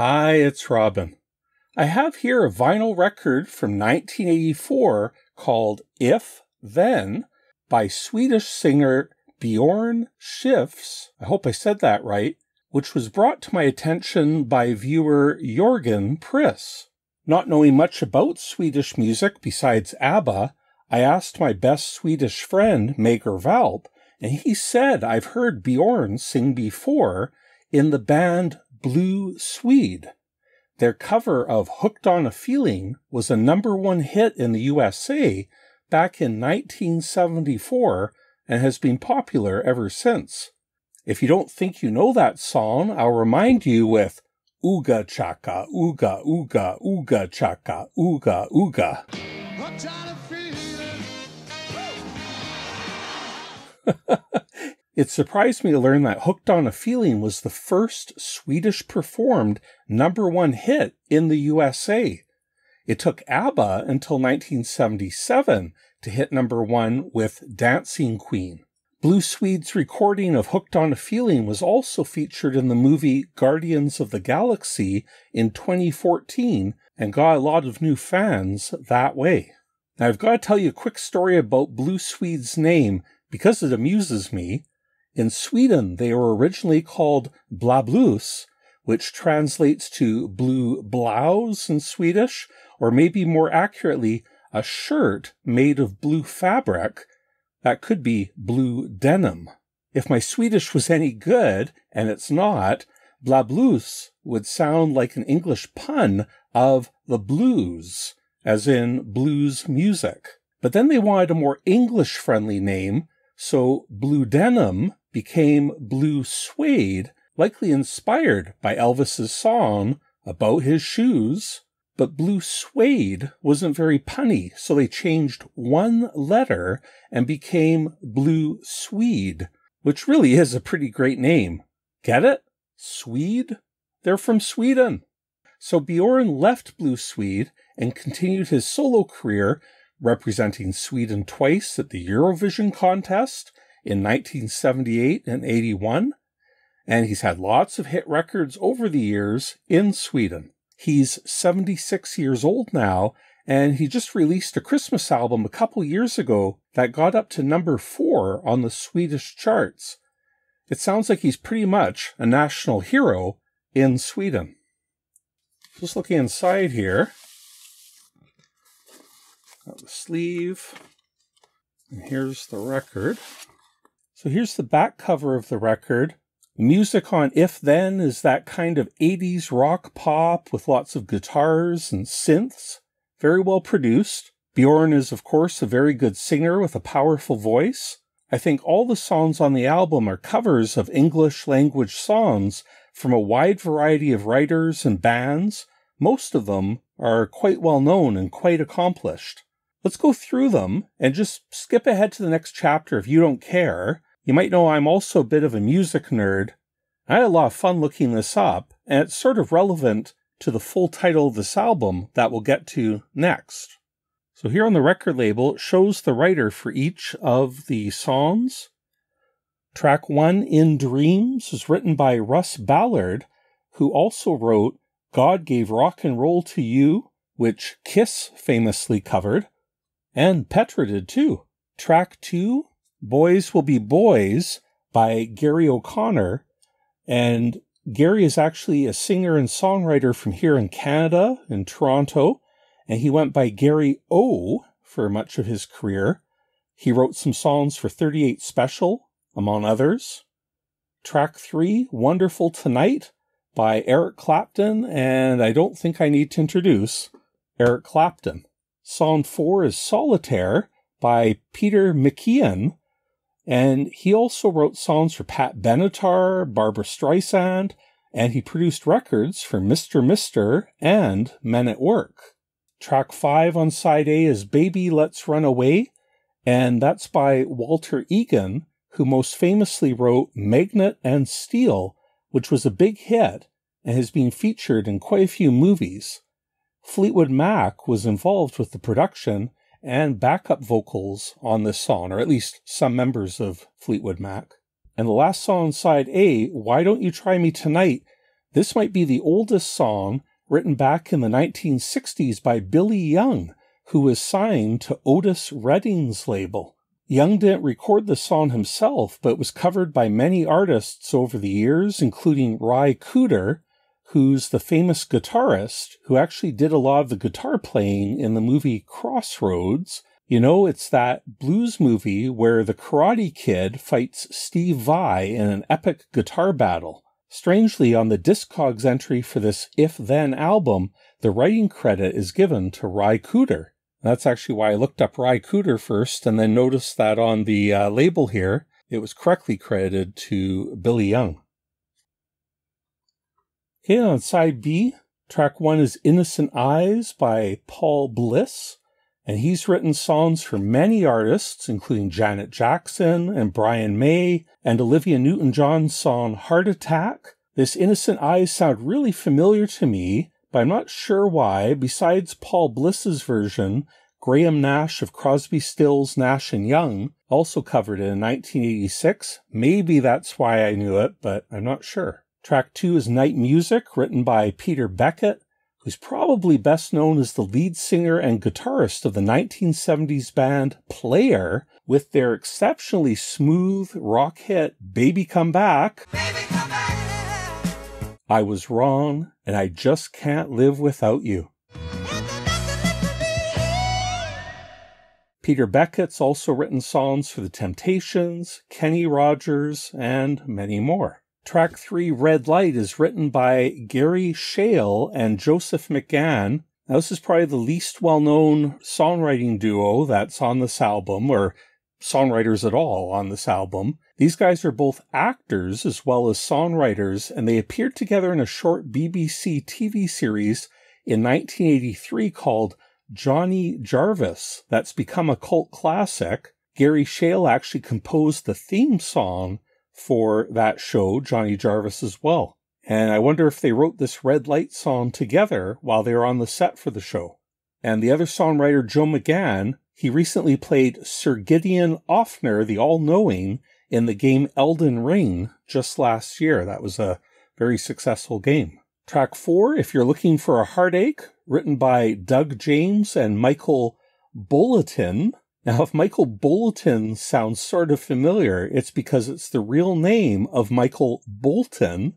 Hi, it's Robin. I have here a vinyl record from 1984 called If Then by Swedish singer Björn Skifs, I hope I said that right, which was brought to my attention by viewer Joergen Skifs. Not knowing much about Swedish music besides ABBA, I asked my best Swedish friend MagerValp, and he said I've heard Björn sing before in the band Blue Swede. Their cover of Hooked on a Feeling was a #1 hit in the USA back in 1974 and has been popular ever since. If you don't think you know that song, I'll remind you with Ooga Chaka, Ooga, Ooga, Ooga Chaka, Ooga, Ooga. It surprised me to learn that Hooked on a Feeling was the first Swedish performed #1 hit in the USA. It took ABBA until 1977 to hit #1 with Dancing Queen. Blue Swede's recording of Hooked on a Feeling was also featured in the movie Guardians of the Galaxy in 2014 and got a lot of new fans that way. Now I've got to tell you a quick story about Blue Swede's name because it amuses me. In Sweden, they were originally called Blåblus, which translates to blue blouse in Swedish, or maybe more accurately, a shirt made of blue fabric. That could be blue denim. If my Swedish was any good, and it's not, Blåblus would sound like an English pun of the blues, as in blues music. But then they wanted a more English-friendly name, so blue denim became Blue Swede, likely inspired by Elvis's song about his shoes. But Blue Swede wasn't very punny, so they changed one letter and became Blue Swede, which really is a pretty great name. Get it? Swede? They're from Sweden. So Björn left Blue Swede and continued his solo career, representing Sweden twice at the Eurovision contest in 1978 and 81, and he's had lots of hit records over the years in Sweden. He's 76 years old now, and he just released a Christmas album a couple years ago that got up to #4 on the Swedish charts. It sounds like he's pretty much a national hero in Sweden. Just looking inside here, got the sleeve, and here's the record. So here's the back cover of the record. The music on If Then is that kind of 80s rock pop with lots of guitars and synths. Very well produced. Björn is, of course, a very good singer with a powerful voice. I think all the songs on the album are covers of English language songs from a wide variety of writers and bands. Most of them are quite well known and quite accomplished. Let's go through them and just skip ahead to the next chapter if you don't care. You might know I'm also a bit of a music nerd. I had a lot of fun looking this up, and it's sort of relevant to the full title of this album that we'll get to next. So here on the record label, it shows the writer for each of the songs. Track 1, In Dreams, is written by Russ Ballard, who also wrote God Gave Rock and Roll to You, which Kiss famously covered, and Petra did too. Track 2, Boys Will Be Boys by Gary O'Connor, and Gary is actually a singer and songwriter from here in Canada, in Toronto, and he went by Gary O for much of his career. He wrote some songs for 38 Special, among others. Track 3, Wonderful Tonight by Eric Clapton, and I don't think I need to introduce Eric Clapton. Song 4 is Solitaire by Peter McKeon, and he also wrote songs for Pat Benatar, Barbra Streisand, and he produced records for Mr. Mister and Men at Work. Track 5 on side A is Baby Let's Run Away, and that's by Walter Egan, who most famously wrote Magnet and Steel, which was a big hit and has been featured in quite a few movies. Fleetwood Mac was involved with the production and backup vocals on this song, or at least some members of Fleetwood Mac. And the last song on side A, Why Don't You Try Me Tonight, This might be the oldest song written back in the 1960s by Billy Young, who was signed to Otis Redding's label. Young didn't record the song himself, but was covered by many artists over the years, including Ry Cooder, who's the famous guitarist who actually did a lot of the guitar playing in the movie Crossroads. You know, it's that blues movie where the Karate Kid fights Steve Vai in an epic guitar battle. Strangely, on the Discogs entry for this If Then album, the writing credit is given to Ry Cooder. That's actually why I looked up Ry Cooder first and then noticed that on the label here, it was correctly credited to Billy Young. Okay, on side B, track 1 is Innocent Eyes by Paul Bliss, and he's written songs for many artists, including Janet Jackson and Brian May, and Olivia Newton-John's song Heart Attack. This Innocent Eyes sound really familiar to me, but I'm not sure why. Besides Paul Bliss's version, Graham Nash of Crosby, Stills, Nash & Young also covered it in 1986. Maybe that's why I knew it, but I'm not sure. Track 2 is Night Music, written by Peter Beckett, who's probably best known as the lead singer and guitarist of the 1970s band Player, with their exceptionally smooth rock hit Baby Come Back. Baby, come back. I was wrong, and I just can't live without you. Peter Beckett's also written songs for The Temptations, Kenny Rogers, and many more. Track 3, Red Light, is written by Gary Shale and Joseph McGann. Now, this is probably the least well-known songwriting duo that's on this album, or songwriters at all on this album. These guys are both actors as well as songwriters, and they appeared together in a short BBC TV series in 1983 called Johnny Jarvis that's become a cult classic. Gary Shale actually composed the theme song for that show, Johnny Jarvis, as well. And I wonder if they wrote this Red Light song together while they were on the set for the show. And the other songwriter, Joe McGann, he recently played Sir Gideon Offner, the All-Knowing, in the game Elden Ring just last year. That was a very successful game. Track 4, If You're Looking for a Heartache, written by Doug James and Michael Bulletin. Now, if Michael Bolton sounds sort of familiar, it's because it's the real name of Michael Bolton.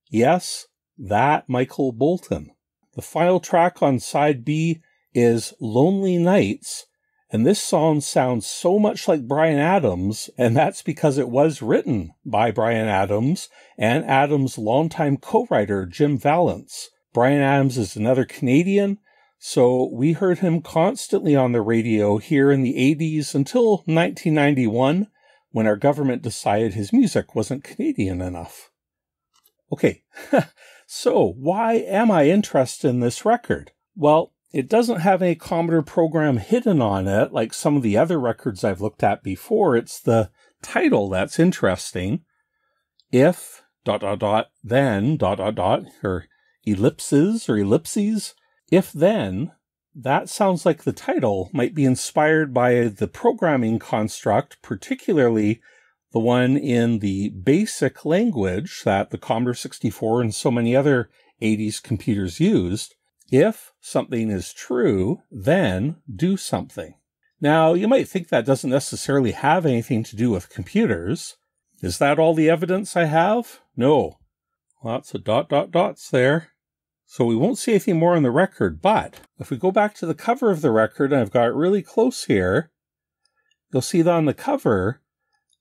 Yes, that Michael Bolton. The final track on side B is Lonely Nights, and this song sounds so much like Bryan Adams, and that's because it was written by Bryan Adams and Adams' longtime co-writer Jim Vallance. Bryan Adams is another Canadian, so we heard him constantly on the radio here in the 80s until 1991, when our government decided his music wasn't Canadian enough. Okay, so why am I interested in this record? Well, it doesn't have any Commodore program hidden on it like some of the other records I've looked at before. It's the title that's interesting. If, ... then, ... or ellipses, If Then, that sounds like the title might be inspired by the programming construct, particularly the one in the BASIC language that the Commodore 64 and so many other 80s computers used. If something is true, then do something. Now, you might think that doesn't necessarily have anything to do with computers. Is that all the evidence I have? No. Lots of ... there. So we won't see anything more on the record, but if we go back to the cover of the record, and I've got it really close here, you'll see that on the cover,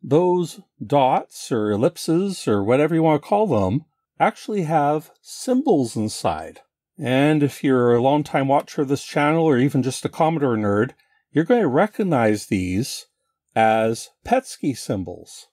those dots or ellipses or whatever you want to call them actually have symbols inside. And if you're a long-time watcher of this channel or even just a Commodore nerd, you're going to recognize these as PETSCII symbols.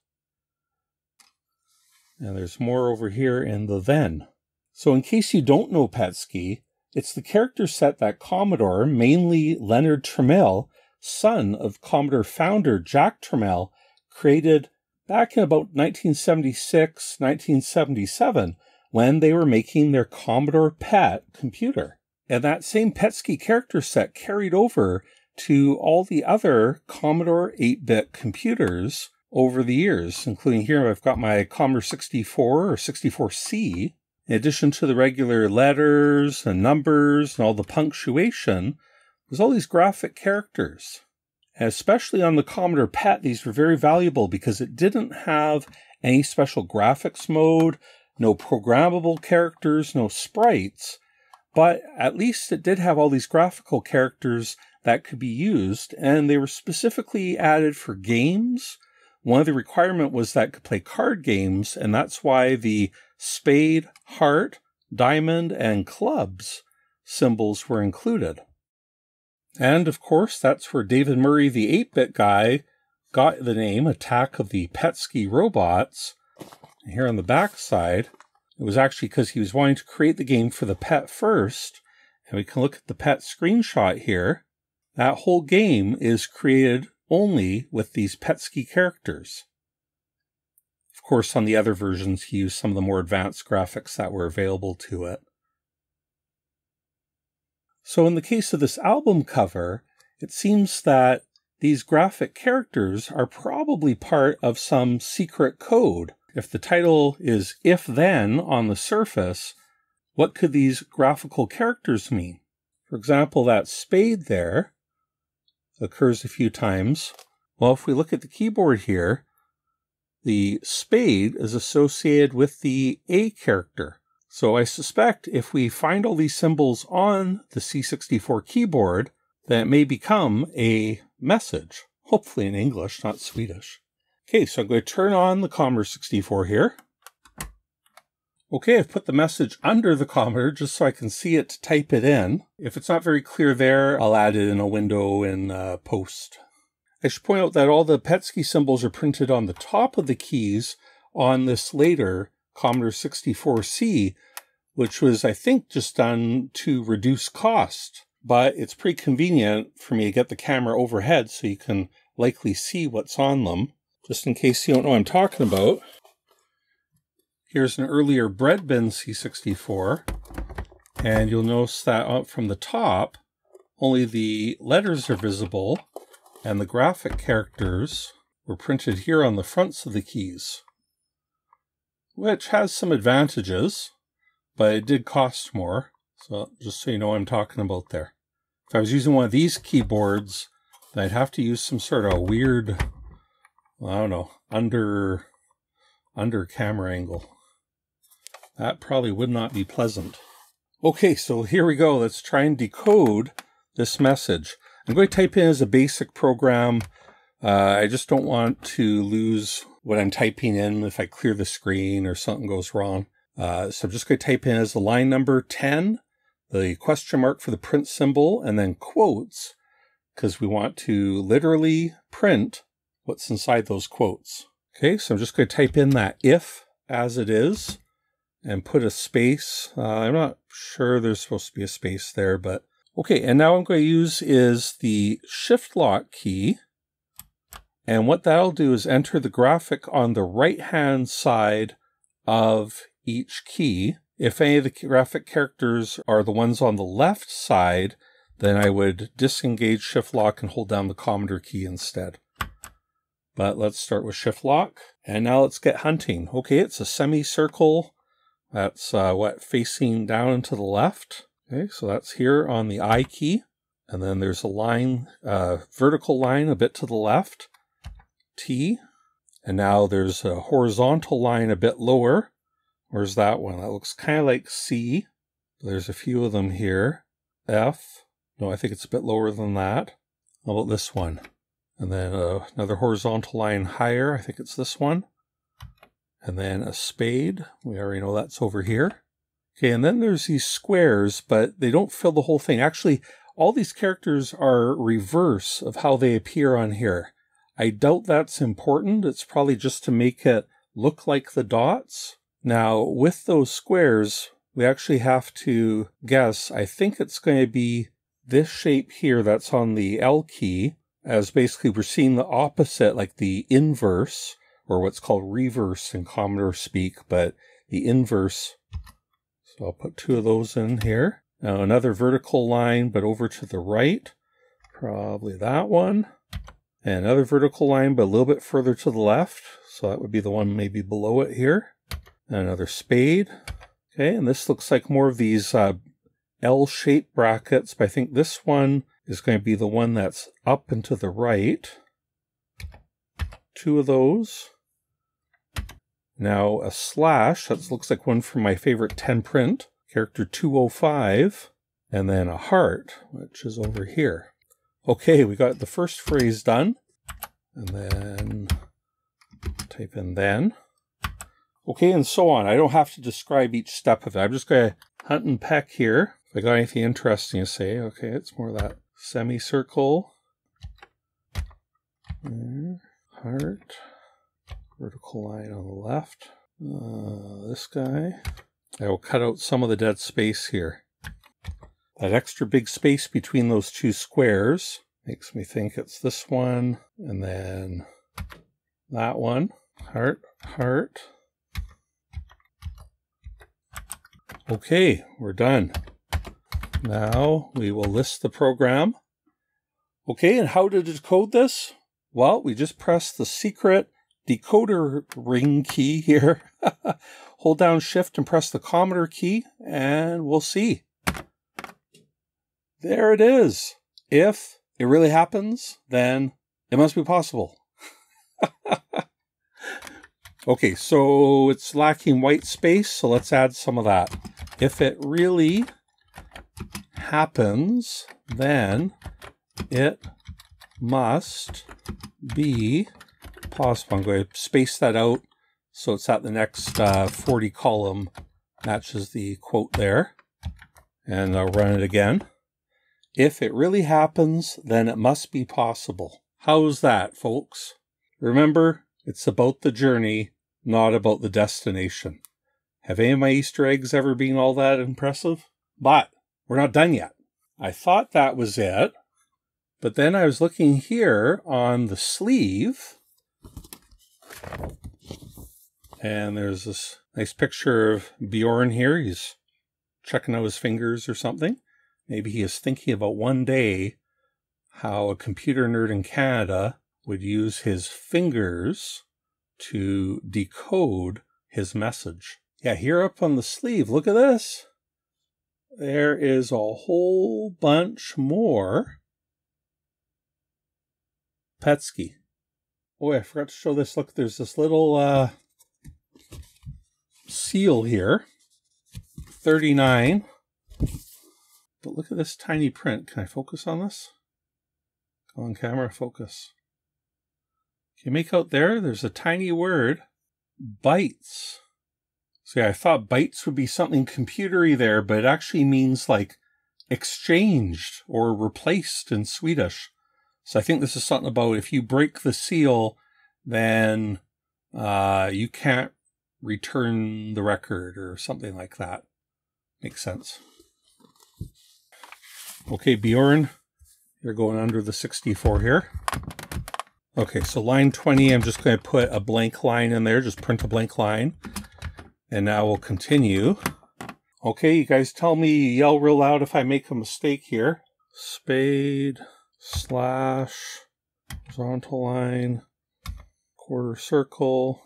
And there's more over here in the then. So in case you don't know PETSCII, it's the character set that Commodore, mainly Leonard Trammell, son of Commodore founder Jack Trammell, created back in about 1976, 1977, when they were making their Commodore PET computer. And that same PETSCII character set carried over to all the other Commodore 8-bit computers over the years, including here I've got my Commodore 64 or 64C. In addition to the regular letters and numbers and all the punctuation, there's all these graphic characters. And especially on the Commodore PET, these were very valuable because it didn't have any special graphics mode, no programmable characters, no sprites, but at least it did have all these graphical characters that could be used, and they were specifically added for games. One of the requirements was that it could play card games, and that's why the spade, heart, diamond, and clubs symbols were included. And, of course, that's where David Murray, the 8-bit guy, got the name Attack of the PETSCII Robots. And here on the back side, it was actually because he was wanting to create the game for the PET first. And we can look at the PET screenshot here. That whole game is created only with these PETSCII characters. Of course, on the other versions, he used some of the more advanced graphics that were available to it. So in the case of this album cover, it seems that these graphic characters are probably part of some secret code. If the title is If Then on the surface, what could these graphical characters mean? For example, that spade there occurs a few times. Well, if we look at the keyboard here, the spade is associated with the A character. So I suspect if we find all these symbols on the C64 keyboard, then it may become a message, hopefully in English, not Swedish. Okay, so I'm going to turn on the Commodore 64 here. Okay, I've put the message under the Commodore just so I can see it to type it in. If it's not very clear there, I'll add it in a window in Post. I should point out that all the PETSCII symbols are printed on the top of the keys on this later Commodore 64C, which was, I think, just done to reduce cost. But it's pretty convenient for me to get the camera overhead so you can likely see what's on them. Just in case you don't know what I'm talking about, here's an earlier bread bin C64, and you'll notice that up from the top, only the letters are visible, and the graphic characters were printed here on the fronts of the keys, which has some advantages, but it did cost more. So just so you know what I'm talking about there. If I was using one of these keyboards, then I'd have to use some sort of weird, I don't know, under camera angle. That probably would not be pleasant. Okay, so here we go. Let's try and decode this message. I'm going to type in as a basic program. I just don't want to lose what I'm typing in if I clear the screen or something goes wrong. So I'm just going to type in as the line number 10, the question mark for the print symbol, and then quotes, because we want to literally print what's inside those quotes. Okay, so I'm just going to type in that if as it is and put a space. I'm not sure there's supposed to be a space there, but okay. And now I'm going to use is the Shift Lock key. And what that'll do is enter the graphic on the right-hand side of each key. If any of the graphic characters are the ones on the left side, then I would disengage Shift Lock and hold down the Commodore key instead. But let's start with Shift Lock. And now let's get hunting. Okay, it's a semicircle. That's facing down and to the left. Okay, so that's here on the I key. And then there's a line, vertical line a bit to the left. T. And now there's a horizontal line a bit lower. Where's that one? That looks kind of like C. There's a few of them here. F. No, I think it's a bit lower than that. How about this one? And then another horizontal line higher. I think it's this one. And then a spade. We already know that's over here. Okay, and then there's these squares, but they don't fill the whole thing. Actually, all these characters are reverse of how they appear on here. I doubt that's important. It's probably just to make it look like the dots. Now, with those squares, we actually have to guess. I think it's going to be this shape here that's on the L key, as basically we're seeing the opposite, like the inverse, or what's called reverse in Commodore speak, but the inverse. So I'll put two of those in here. Now another vertical line, but over to the right. Probably that one. And another vertical line, but a little bit further to the left. So that would be the one maybe below it here. And another spade. Okay, and this looks like more of these L-shaped brackets, but I think this one is going to be the one that's up and to the right. 2 of those. Now a slash, that looks like one from my favorite 10 print, character 205, and then a heart, which is over here. Okay, we got the first phrase done, and then type in then. Okay, and so on. I don't have to describe each step of it. I'm just going to hunt and peck here. If I got anything interesting to say, okay, it's more that semicircle, heart, vertical line on the left. This guy. I will cut out some of the dead space here. That extra big space between those 2 squares makes me think it's this one, and then that one. Heart, heart. Okay, we're done. Now we will list the program. Okay, and how to decode this? Well, we just press the secret decoder ring key here. Hold down Shift and press the Commodore key, and we'll see. There it is. If it really happens, then it must be possible. Okay, so it's lacking white space, so let's add some of that. If it really happens, then it must be possible. I'm going to space that out so it's at the next 40 column, matches the quote there. And I'll run it again. If it really happens, then it must be possible. How's that, folks? Remember, it's about the journey, not about the destination. Have any of my Easter eggs ever been all that impressive? But we're not done yet. I thought that was it, but then I was looking here on the sleeve, and there's this nice picture of Björn here. He's checking out his fingers or something. Maybe he is thinking about one day how a computer nerd in Canada would use his fingers to decode his message. Yeah, here up on the sleeve, look at this. There is a whole bunch more PETSCII. Oh, I forgot to show this. Look, there's this little seal here. 39. But look at this tiny print. Can I focus on this? Go on camera, focus. Can you make out there? There's a tiny word. Bytes. See, I thought bytes would be something computery there, but it actually means like exchanged or replaced in Swedish. So I think this is something about if you break the seal, then you can't return the record or something like that. Makes sense. Okay, Björn, you're going under the 64 here. Okay, so line 20, I'm just going to put a blank line in there, just print a blank line. And now we'll continue. Okay, you guys tell me, yell real loud if I make a mistake here. Spade, slash, horizontal line, quarter circle,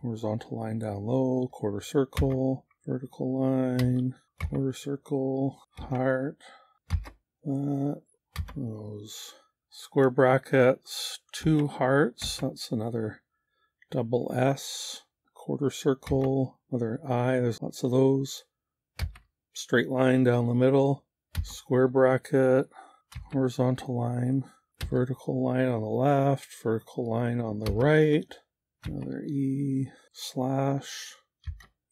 horizontal line down low, quarter circle, vertical line, quarter circle, heart, that, those square brackets, 2 hearts, that's another double S, quarter circle, another I, there's lots of those, straight line down the middle, square bracket, horizontal line, vertical line on the left, vertical line on the right, another E, slash,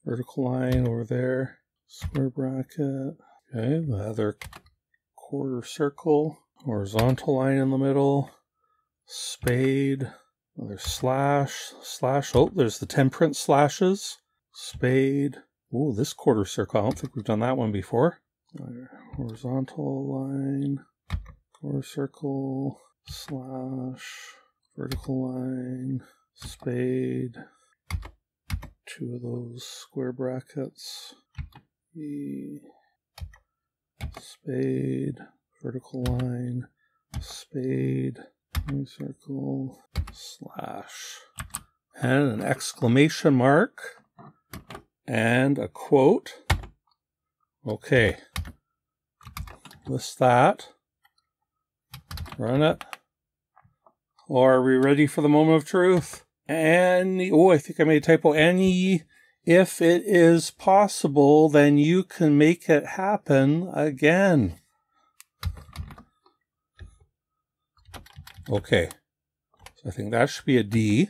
vertical line over there, square bracket, okay, the other quarter circle, horizontal line in the middle, spade, another slash, slash, oh, there's the 10 print slashes, spade, oh, this quarter circle, I don't think we've done that one before, horizontal line, quarter circle, slash, vertical line, spade, 2 of those square brackets, E, spade, vertical line, spade, circle, slash, and an exclamation mark, and a quote. Okay. List that. Run it. Or are we ready for the moment of truth? I think I made a typo. If it is possible, then you can make it happen again. Okay. So I think that should be a D.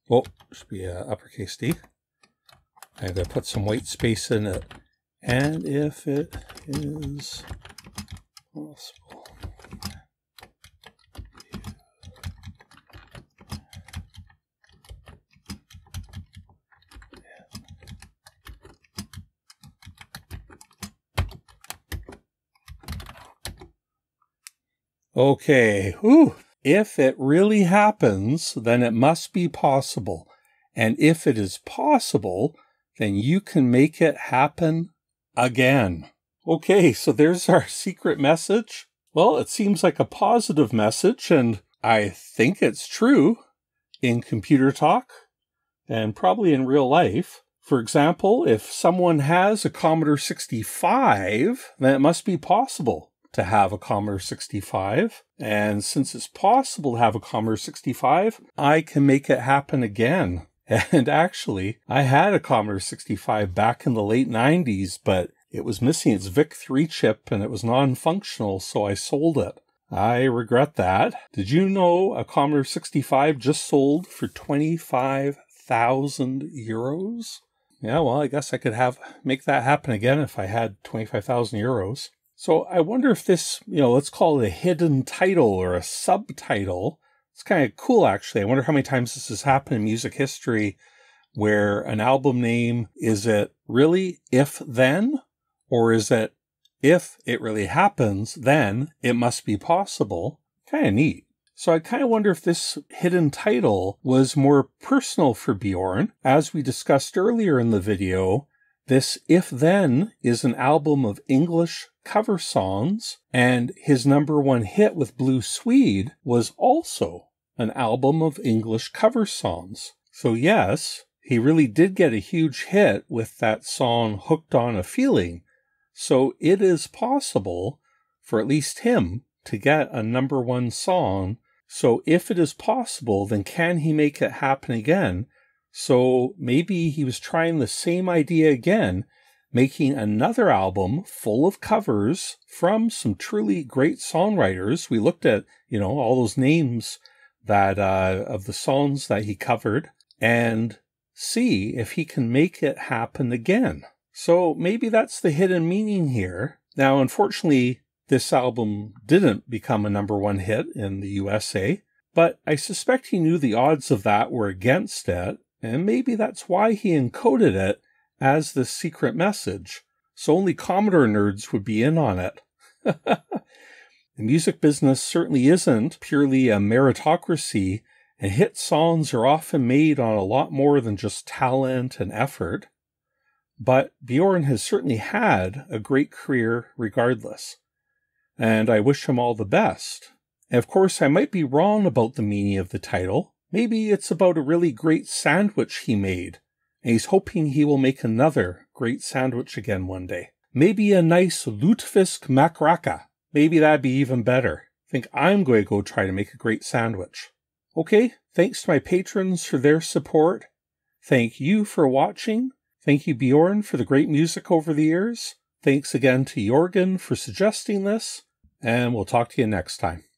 Oh, it should be a uppercase D. I'm going to put some white space in it. And if it is possible. Okay. Whew. If it really happens, then it must be possible. And if it is possible, then you can make it happen again. Okay, so there's our secret message. Well, it seems like a positive message, and I think it's true in computer talk and probably in real life. For example, if someone has a Commodore 65, then it must be possible to have a Commodore 65. And since it's possible to have a Commodore 65, I can make it happen again. And actually, I had a Commodore 65 back in the late 90s, but it was missing its VIC-3 chip and it was non-functional, so I sold it. I regret that. Did you know a Commodore 65 just sold for 25,000 euros? Yeah, well, I guess I could make that happen again if I had 25,000 euros. So I wonder if this, let's call it a hidden title or a subtitle. It's kind of cool, actually. I wonder how many times this has happened in music history where an album name, is it really If Then? Or is it if it really happens, then it must be possible? Kind of neat. So I kind of wonder if this hidden title was more personal for Björn. As we discussed earlier in the video, this If Then is an album of English cover songs, and his #1 hit with Blue Swede was also an album of English cover songs. So yes, he really did get a huge hit with that song Hooked on a Feeling. So it is possible for at least him to get a #1 song. So if it is possible, then can he make it happen again? So maybe he was trying the same idea again, making another album full of covers from some truly great songwriters. We looked at, all those names that of the songs that he covered and see if he can make it happen again. So maybe that's the hidden meaning here. Now, unfortunately, this album didn't become a #1 hit in the USA, but I suspect he knew the odds of that were against it, and maybe that's why he encoded it as the secret message, so only Commodore nerds would be in on it. The music business certainly isn't purely a meritocracy, and hit songs are often made on a lot more than just talent and effort. But Björn has certainly had a great career regardless, and I wish him all the best. And of course, I might be wrong about the meaning of the title. Maybe it's about a really great sandwich he made, and he's hoping he will make another great sandwich again one day. Maybe a nice lutefisk makraka. Maybe that'd be even better. I think I'm going to go try to make a great sandwich. Okay, thanks to my patrons for their support. Thank you for watching. Thank you, Björn, for the great music over the years. Thanks again to Joergen for suggesting this, and we'll talk to you next time.